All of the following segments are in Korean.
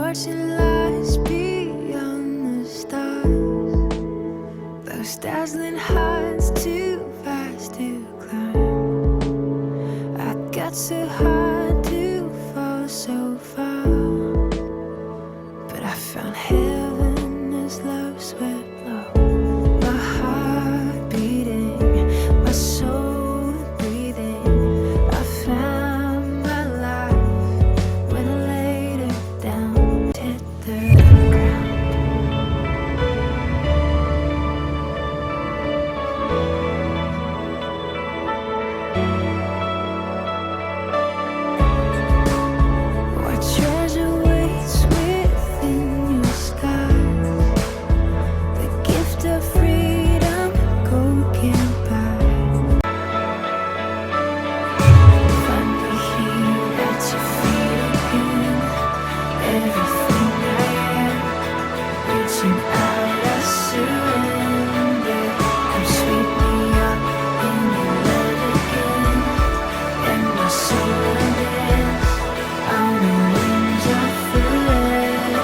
watching lights beyond the stars, those dazzling heights too fast to climb. I got so hard to fall so far, but I found heaven as love swept low. My heart beating, my soul breathing. I found my life when I laid it down, hit the ground. What treasure waits within your skies? The gift of freedom, gold can't buy. Find me here at your feet again. Everything I am, reaching out, I surrender. Come sweep me up in your love again, and my soul undance on the wings of forever.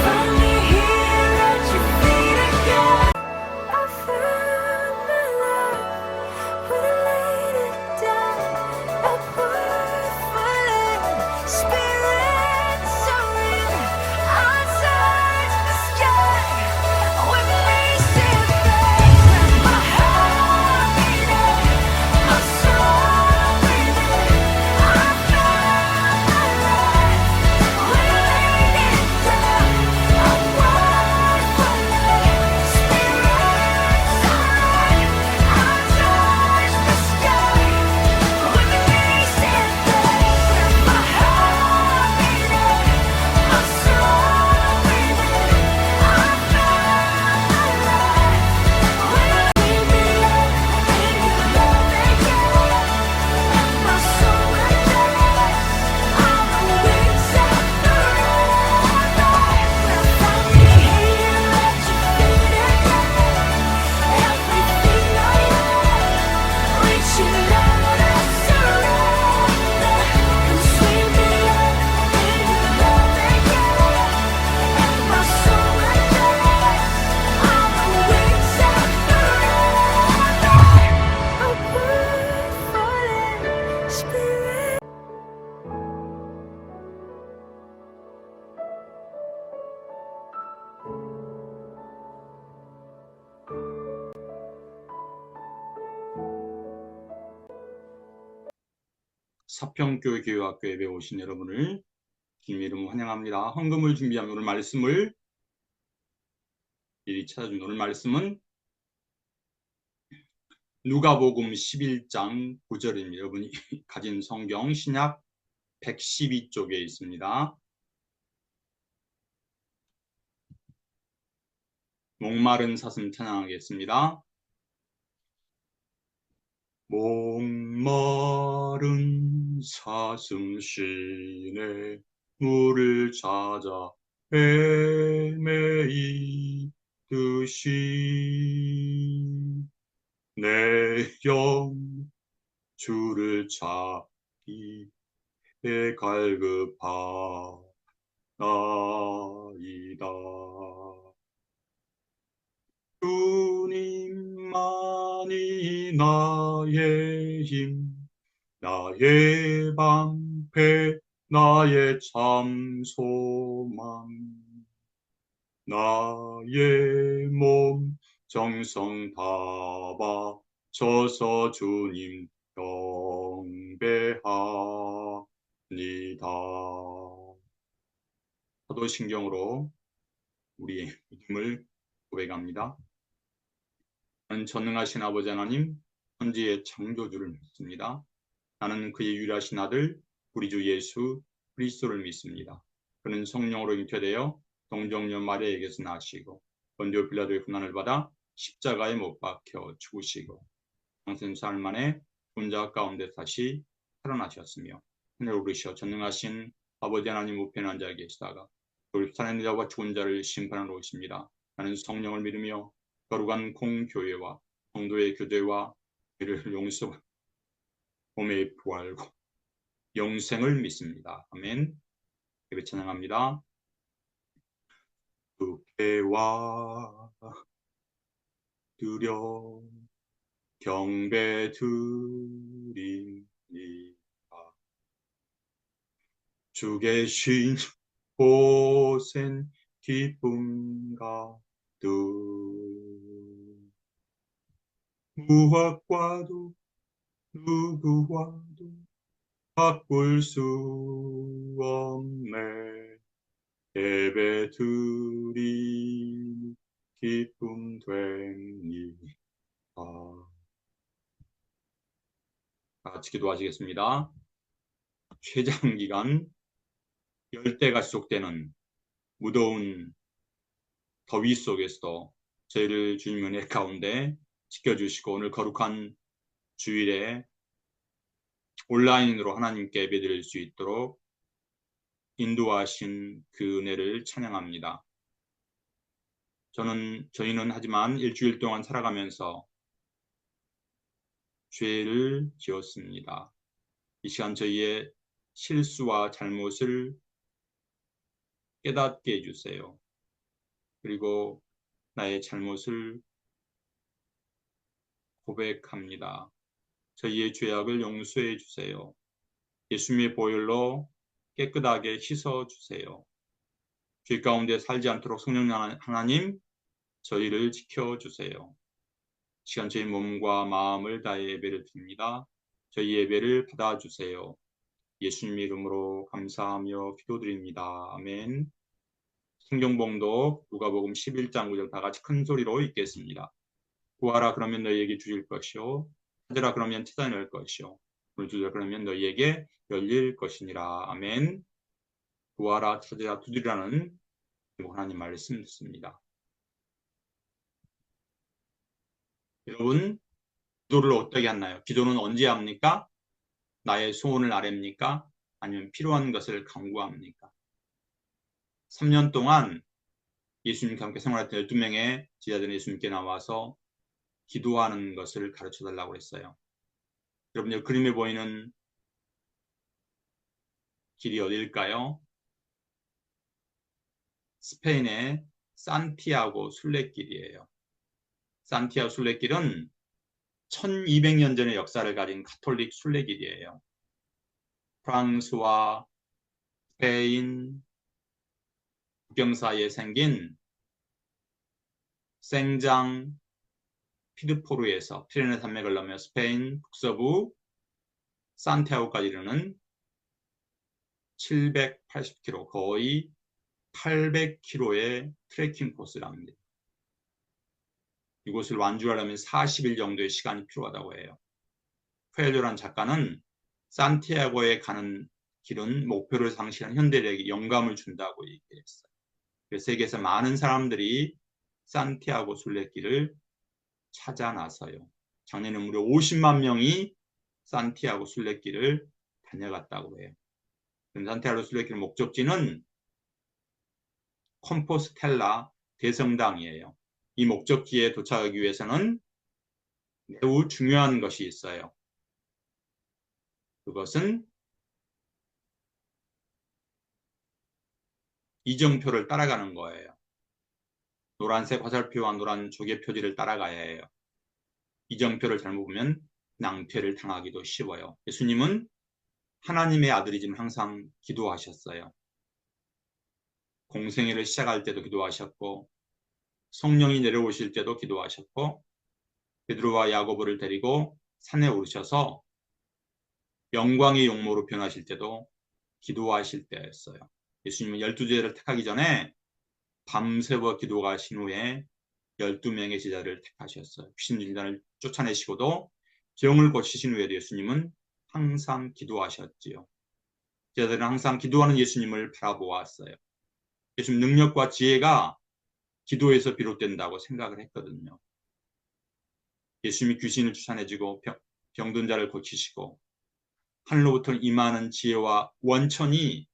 Find me here at your feet again. I found my life when I laid it down. A word for land, spirit soaring. I touch the sky with racing flames. My heart beating, my soul breathing. I found my life when I laid it down. A word for land, spirit soaring. I touch the sky with racing flames. My heart beating, my soul breathing. I found my life when I laid me up in your love again, and my soul undance on the wings of forever. Find me here at your feet again. Everything I am, reaching out, I surrender. Come sweep me up in your love again, and my soul undance on the wings of forever. A word for land, spirit. 사평교회 교회학교 예배 오신 여러분을 주님 이름 환영합니다. 헌금을 준비하면 오늘 말씀을 미리 찾아준 오늘 말씀은 누가복음 11장 9절입니다. 여러분이 가진 성경 신약 112쪽에 있습니다. 목마른 사슴 찬양하겠습니다. 목마른 사슴 시내 물을 찾아 헤매이듯이 내 영 주를 찾기에 갈급하나이다. 주님만이 나의 힘, 나의 방패, 나의 참 소망, 나의 몸 정성 다 바쳐서 주님 경배합니다. 사도신경으로 우리의 믿음을 고백합니다. 나는 전능하신 아버지 하나님, 천지의 창조주를 믿습니다. 나는 그의 유일하신 아들 우리 주 예수 그리스도를 믿습니다. 그는 성령으로 잉태되어 동정녀 마리아에게서 나시고 본디오 빌라도의 고난을 받아 십자가에 못 박혀 죽으시고 장생 사흘 만에 죽은 자 가운데 다시 살아나셨으며 하늘에 오르시어 전능하신 아버지 하나님 우편에 앉아 계시다가 살아있는 자와 죽은 자를 심판하러 오십니다. 나는 성령을 믿으며 거룩한 공교회와 성도의 교제와 죄를 용서 몸의 부활과 영생을 믿습니다. 아멘. 예배 찬양합니다. 주께와 드려 경배 드립니다. 주 계신 곳엔 기쁨 가득 무엇과도 누구와도 바꿀 수 없네. 예배 드리 기쁨 됩니다. 같이 기도하시겠습니다. 최장기간 열대가 지속되는 무더운 더위 속에서도 저희를 주님 은혜 가운데 지켜주시고 오늘 거룩한 주일에 온라인으로 하나님께 예배드릴 수 있도록 인도하신 그 은혜를 찬양합니다. 저희는 하지만 일주일 동안 살아가면서 죄를 지었습니다. 이 시간 저희의 실수와 잘못을 깨닫게 해주세요. 그리고 나의 잘못을 고백합니다. 저희의 죄악을 용서해 주세요. 예수님의 보혈로 깨끗하게 씻어 주세요. 죄 가운데 살지 않도록 성령 하나님 저희를 지켜주세요. 시간 저희 몸과 마음을 다해 예배를 드립니다. 저희 예배를 받아주세요. 예수님 이름으로 감사하며 기도드립니다. 아멘. 성경봉독 누가복음 11장 9절 다 같이 큰 소리로 읽겠습니다. 구하라 그러면 너희에게 주실 것이요 찾으라 그러면 찾아낼 것이요 문을 두드리라 그러면 너희에게 열릴 것이니라. 아멘. 구하라 찾으라 두드리라는 하나님 말씀 듣습니다. 여러분 기도를 어떻게 하나요? 기도는 언제 합니까? 나의 소원을 아뢰입니까? 아니면 필요한 것을 간구합니까? 3년 동안 예수님과 함께 생활했던 12명의 제자들이 예수님께 나와서 기도하는 것을 가르쳐 달라고 했어요. 여러분들 그림에 보이는 길이 어디일까요? 스페인의 산티아고 순례길이에요. 산티아고 순례길은 1200년 전의 역사를 가진 가톨릭 순례길이에요. 프랑스와 스페인 국경 사이에 생긴 생장 피드포르에서 피레네 산맥을 넘어 스페인 북서부 산티아고까지 이르는 780km, 거의 800km의 트레킹 코스를 합니다. 이곳을 완주하려면 40일 정도의 시간이 필요하다고 해요. 코엘료라는 작가는 산티아고에 가는 길은 목표를 상실한 현대인에게 영감을 준다고 얘기했어요. 세계에서 많은 사람들이 산티아고 순례길을 찾아 나서요. 작년에 무려 50만 명이 산티아고 순례길을 다녀갔다고 해요. 산티아고 순례길 목적지는 콤포스텔라 대성당이에요. 이 목적지에 도착하기 위해서는 매우 중요한 것이 있어요. 그것은 이정표를 따라가는 거예요. 노란색 화살표와 노란 조개 표지를 따라가야 해요. 이정표를 잘못 보면 낭패를 당하기도 쉬워요. 예수님은 하나님의 아들이지만 항상 기도하셨어요. 공생애를 시작할 때도 기도하셨고 성령이 내려오실 때도 기도하셨고 베드로와 야고보를 데리고 산에 오르셔서 영광의 용모로 변하실 때도 기도하실 때였어요. 예수님은 12제자를 택하기 전에 밤새워 기도하신 후에 12명의 제자를 택하셨어요. 귀신 들린자를 쫓아내시고도 병을 고치신 후에도 예수님은 항상 기도하셨지요. 제자들은 항상 기도하는 예수님을 바라보았어요. 예수님 능력과 지혜가 기도에서 비롯된다고 생각을 했거든요. 예수님이 귀신을 쫓아내시고 병든 자를 고치시고 하늘로부터 임하는 지혜와 원천이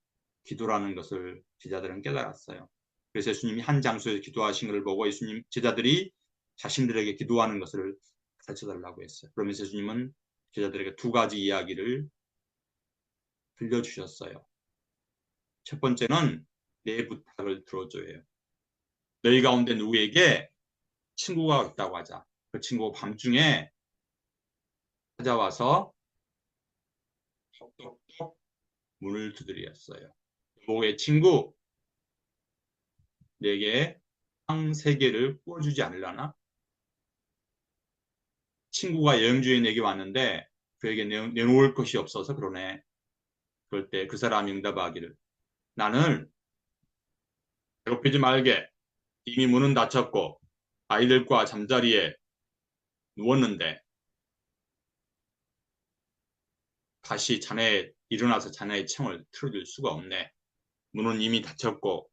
기도라는 것을 제자들은 깨달았어요. 그래서 예수님이 한 장소에서 기도하신 것을 보고 예수님 제자들이 자신들에게 기도하는 것을 가르쳐달라고 했어요. 그러면서 예수님은 제자들에게 두 가지 이야기를 들려주셨어요. 첫 번째는 내 부탁을 들어줘요. 너희 가운데 누구에게 친구가 있다고 하자. 그 친구가 밤중에 찾아와서 톡톡톡 문을 두드렸어요. 여보의 친구, 내게 빵 3개를 구워주지 않으려나? 친구가 여행 중에 내게 왔는데 그에게 내놓을 것이 없어서 그러네. 그럴 때 그 사람이 응답하기를, 나는 괴롭히지 말게. 이미 문은 닫혔고 아이들과 잠자리에 누웠는데 다시 일어나서 자네의 청을 틀어줄 수가 없네. 문은 이미 닫혔고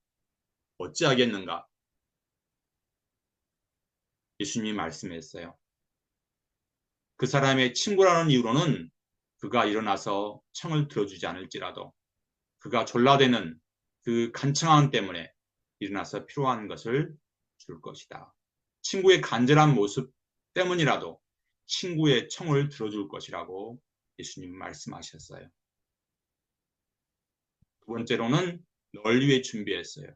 어찌하겠는가? 예수님이 말씀했어요. 그 사람의 친구라는 이유로는 그가 일어나서 청을 들어주지 않을지라도 그가 졸라대는 그 간청함 때문에 일어나서 필요한 것을 줄 것이다. 친구의 간절한 모습 때문이라도 친구의 청을 들어줄 것이라고 예수님 말씀하셨어요. 두 번째로는 널 위해 준비했어요.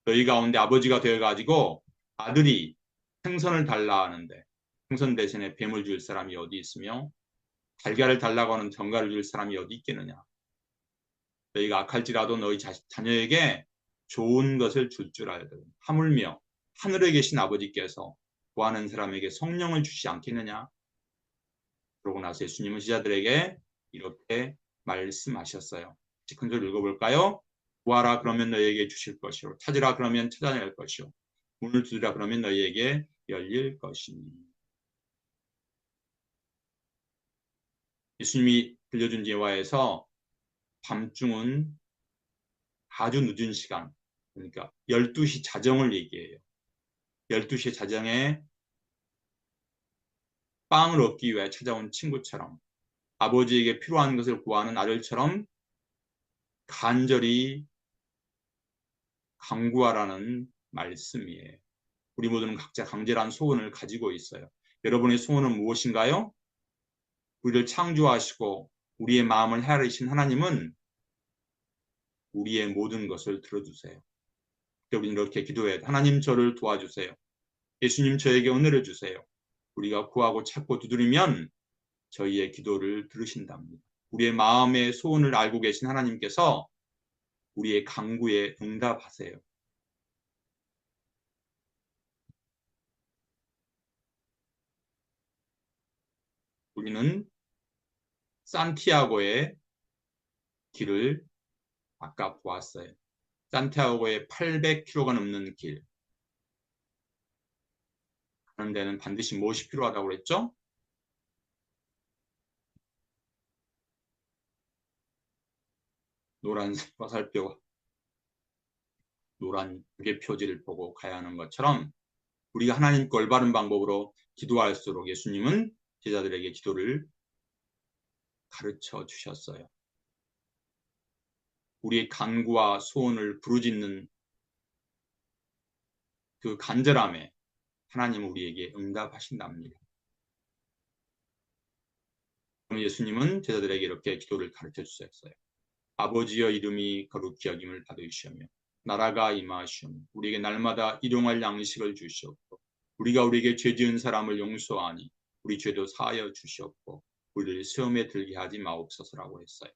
너희 가운데 아버지가 되어가지고 아들이 생선을 달라 하는데 생선 대신에 뱀을 줄 사람이 어디 있으며 달걀을 달라고 하는 견과를 줄 사람이 어디 있겠느냐. 너희가 악할지라도 너희 자녀에게 좋은 것을 줄 줄 알거든. 하물며 하늘에 계신 아버지께서 구하는 사람에게 성령을 주시지 않겠느냐. 그러고 나서 예수님은 제자들에게 이렇게 말씀하셨어요. 큰 소리 읽어볼까요? 구하라 그러면 너희에게 주실 것이요. 찾으라 그러면 찾아낼 것이요. 문을 두드리라 그러면 너희에게 열릴 것이니. 예수님이 들려준 예화에서 밤중은 아주 늦은 시간, 그러니까 12시 자정을 얘기해요. 12시 자정에 빵을 얻기 위해 찾아온 친구처럼 아버지에게 필요한 것을 구하는 아들처럼 간절히 간구하라는 말씀이에요. 우리 모두는 각자 강렬한 소원을 가지고 있어요. 여러분의 소원은 무엇인가요? 우리를 창조하시고 우리의 마음을 헤아리신 하나님은 우리의 모든 것을 들어주세요. 우리는 이렇게 기도해요. 하나님 저를 도와주세요. 예수님 저에게 은혜를 주세요. 우리가 구하고 찾고 두드리면 저희의 기도를 들으신답니다. 우리의 마음의 소원을 알고 계신 하나님께서 우리의 간구에 응답하세요. 우리는 산티아고의 길을 아까 보았어요. 산티아고의 800km가 넘는 길. 가는 데는 반드시 무엇이 필요하다고 그랬죠? 노란색 화살표가 노란 무게 표지를 보고 가야 하는 것처럼 우리가 하나님께 올바른 방법으로 기도할수록 예수님은 제자들에게 기도를 가르쳐 주셨어요. 우리의 간구와 소원을 부르짖는 그 간절함에 하나님은 우리에게 응답하신답니다. 그럼 예수님은 제자들에게 이렇게 기도를 가르쳐 주셨어요. 아버지여 이름이 거룩히 여김을 받으시오며 나라가 임하시오며 우리에게 날마다 일용할 양식을 주시옵고 우리가 우리에게 죄 지은 사람을 용서하니 우리 죄도 사하여 주시옵고 우리를 시험에 들게 하지 마옵소서라고 했어요.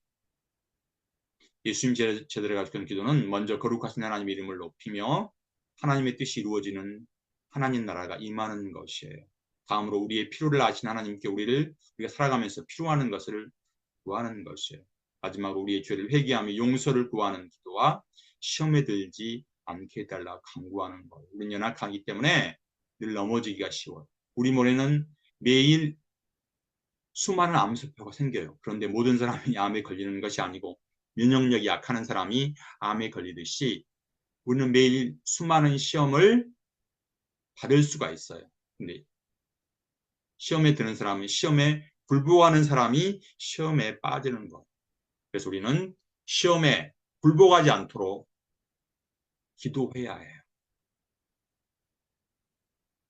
예수님 제자들이 가르치는 기도는 먼저 거룩하신 하나님 이름을 높이며 하나님의 뜻이 이루어지는 하나님 나라가 임하는 것이에요. 다음으로 우리의 필요를 아신 하나님께 우리가 살아가면서 필요하는 것을 구하는 것이에요. 마지막으로 우리의 죄를 회개하며 용서를 구하는 기도와 시험에 들지 않게 해달라 간구하는 것. 우리는 연약하기 때문에 늘 넘어지기가 쉬워요. 우리 몸에는 매일 수많은 암세포가 생겨요. 그런데 모든 사람이 암에 걸리는 것이 아니고 면역력이 약한 사람이 암에 걸리듯이 우리는 매일 수많은 시험을 받을 수가 있어요. 근데 시험에 드는 사람은 시험에 불복하는 사람이 시험에 빠지는 것. 그래서 우리는 시험에 불복하지 않도록 기도해야 해요.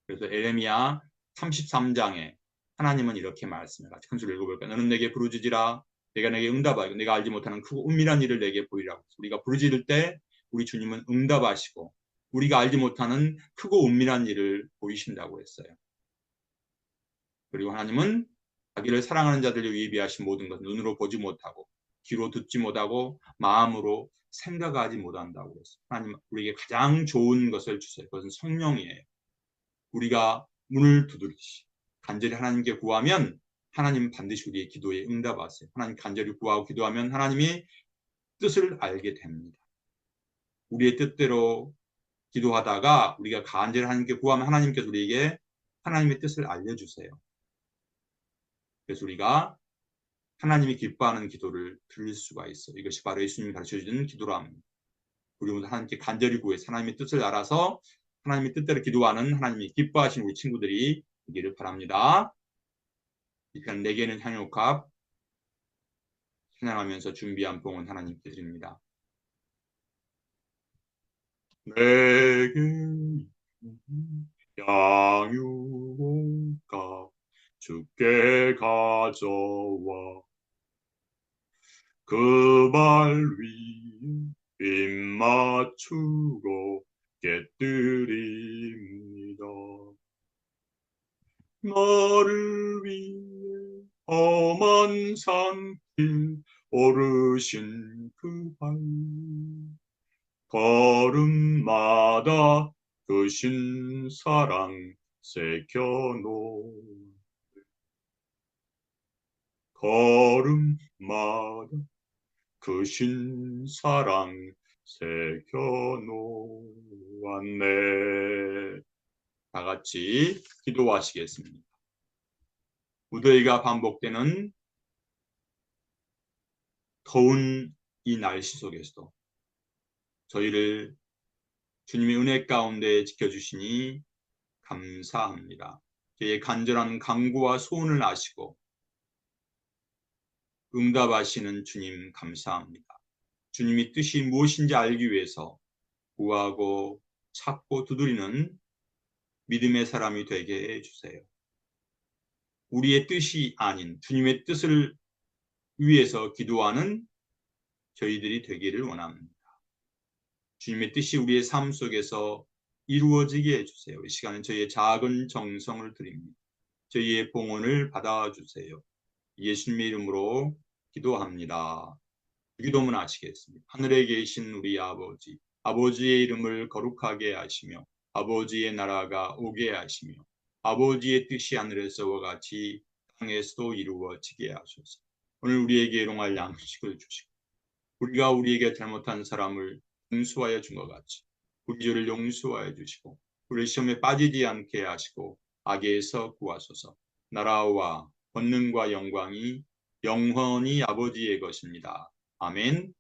그래서 에레미야 33장에 하나님은 이렇게 말씀해요. 큰 소리 읽어볼까요? 너는 내게 부르짖으라 내가 내게 응답하고 내가 알지 못하는 크고 은밀한 일을 내게 보이라고. 우리가 부르짖을 때 우리 주님은 응답하시고 우리가 알지 못하는 크고 은밀한 일을 보이신다고 했어요. 그리고 하나님은 자기를 사랑하는 자들을 위해 비하신 모든 것을 눈으로 보지 못하고 귀로 듣지 못하고 마음으로 생각하지 못한다고 했어요. 하나님 우리에게 가장 좋은 것을 주세요. 그것은 성령이에요. 우리가 문을 두드리시 간절히 하나님께 구하면 하나님 반드시 우리의 기도에 응답하세요. 하나님 간절히 구하고 기도하면 하나님이 뜻을 알게 됩니다. 우리의 뜻대로 기도하다가 우리가 간절히 하나님께 구하면 하나님께서 우리에게 하나님의 뜻을 알려주세요. 그래서 우리가 하나님이 기뻐하는 기도를 드릴 수가 있어요. 이것이 바로 예수님이 가르쳐주는 기도라 합니다. 우리 모두 하나님께 간절히 구해서 하나님의 뜻을 알아서 하나님의 뜻대로 기도하는 하나님이 기뻐하시는 우리 친구들이 되기를 바랍니다. 이편 내게는 향유값 찬양하면서 준비한 봉은 하나님께 드립니다. 내게 향유값 주께 가져와 그 발 위에 입 맞추고 깨뜨립니다. 나를 위해 험한 산길 오르신 그 발 걸음마다 그 신사랑 새겨놓 걸음마다 그 신사랑 새겨놓았네. 다 같이 기도하시겠습니다. 무더위가 반복되는 더운 이 날씨 속에서도 저희를 주님의 은혜 가운데 지켜주시니 감사합니다. 저희의 간절한 간구와 소원을 아시고 응답하시는 주님 감사합니다. 주님의 뜻이 무엇인지 알기 위해서 구하고 찾고 두드리는 믿음의 사람이 되게 해주세요. 우리의 뜻이 아닌 주님의 뜻을 위해서 기도하는 저희들이 되기를 원합니다. 주님의 뜻이 우리의 삶 속에서 이루어지게 해주세요. 이 시간은 저희의 작은 정성을 드립니다. 저희의 봉헌을 받아주세요. 예수님의 이름으로 기도합니다. 기도문 하시겠습니다. 하늘에 계신 우리 아버지, 아버지의 이름을 거룩하게 하시며 아버지의 나라가 오게 하시며 아버지의 뜻이 하늘에서와 같이 땅에서도 이루어지게 하소서. 오늘 우리에게 일용할 양식을 주시고 우리가 우리에게 잘못한 사람을 용서하여 준 것 같이 우리 죄를 용서하여 주시고 우리 시험에 빠지지 않게 하시고 악에서 구하소서. 나라와 권능과 영광이 영원히 아버지의 것입니다. 아멘.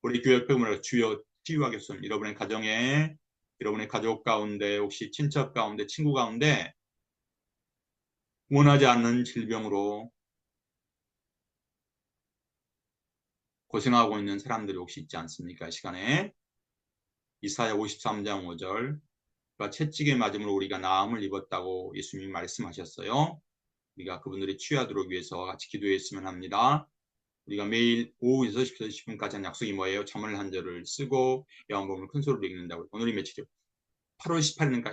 우리 교회 옆에 보면 주여 치유하겠습니다. 여러분의 가정에 여러분의 가족 가운데 혹시 친척 가운데 친구 가운데 원하지 않는 질병으로 고생하고 있는 사람들이 혹시 있지 않습니까? 이 시간에 이사야 53장 5절 채찍에 맞음으로 우리가 나음을 입었다고 예수님이 말씀하셨어요. 우리가 그분들이 치유하도록 위해서 같이 기도했으면 합니다. 우리가 매일 오후 6시부터 10분까지 한 약속이 뭐예요? 잠언을 한 절을 쓰고 요한복음을 큰 소리로 읽는다고. 오늘이 며칠이요? 8월 18일이니까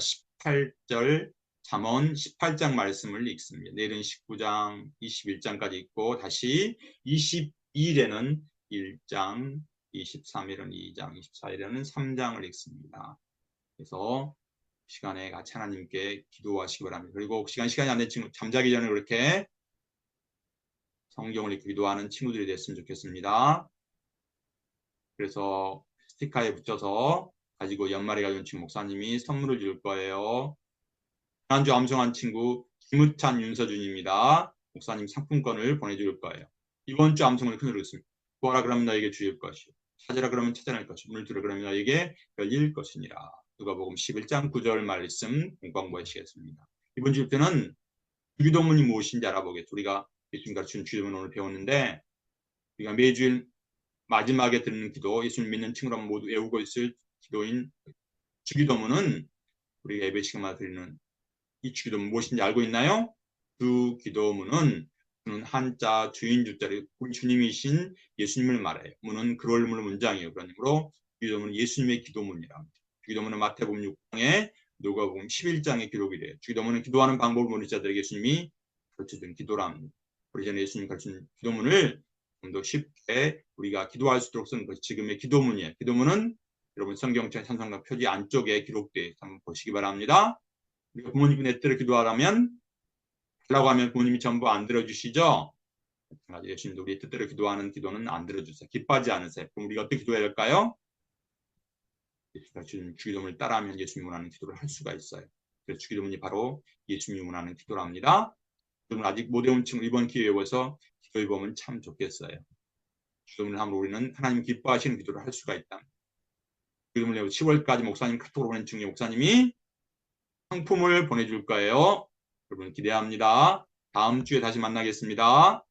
18절 잠언 18장 말씀을 읽습니다. 내일은 19장 21장까지 읽고 다시 22일에는 1장 23일은 2장 24일에는 3장을 읽습니다. 그래서 시간에 같이 하나님께 기도하시기 바랍니다. 그리고 시간이 안 된 친구 잠자기 전에 그렇게 성경을 읽고 기도하는 친구들이 됐으면 좋겠습니다. 그래서 스티커에 붙여서 가지고 연말에 가져온 친구 목사님이 선물을 줄 거예요. 지난주 암송한 친구 김우찬 윤서준입니다. 목사님 상품권을 보내줄 거예요. 이번 주 암송을 큰 소리로 했습니다. 구하라 그러면 너에게 주일 것이요 찾으라 그러면 찾아낼 것이요 문을 두드리라 그러면 너에게 열릴 것이니라. 누가복음 11장 9절 말씀 공부하시겠습니다. 이번 주 때는 주기도문이 무엇인지 알아보겠습니다. 우리가 예수님 가르치는 주기도문 오늘 배웠는데 우리가 매주일 마지막에 드리는 기도, 예수님 믿는 친구라면 모두 외우고 있을 기도인 주기도문은 우리가 예배 시간마다 드리는 이 주기도문 무엇인지 알고 있나요? 주기도문은 주는 한자 주인 주자를 우리 주님이신 예수님을 말해요. 문은 그럴물 문장이에요. 그러므로 주기도문은 예수님의 기도문이랍니다. 주기도문은 마태복음 6장에 누가복음 11장에 기록이 돼요. 주기도문은 기도하는 방법을 모르는 자들에게 예수님이 가르쳐준 기도랍니다. 우리 전에 예수님 가르친 기도문을 좀 더 쉽게 우리가 기도할 수 있도록 쓴 것이 지금의 기도문이에요. 기도문은 여러분 성경책 찬송가 표지 안쪽에 기록되어 한번 보시기 바랍니다. 우리가 부모님이 내 뜻대로 기도하라면 라고 하면 부모님이 전부 안 들어주시죠? 예수님도 우리 뜻대로 기도하는 기도는 안 들어주세요. 기뻐하지 않으세요. 그럼 우리가 어떻게 기도해야 할까요? 예수가 주신 주기도문을 따라하면 예수님이 원하는 기도를 할 수가 있어요. 그래서 주기도문이 바로 예수님이 원하는 기도랍니다. 여러분 아직 못 외운 친구 이번 기회에 외워서 기도해 보면 참 좋겠어요. 주기도문을 하면 우리는 하나님 기뻐하시는 기도를 할 수가 있다. 주기도문을 외워 10월까지 목사님 카톡으로 보낸 중에 목사님이 상품을 보내줄 거예요. 여러분 기대합니다. 다음 주에 다시 만나겠습니다.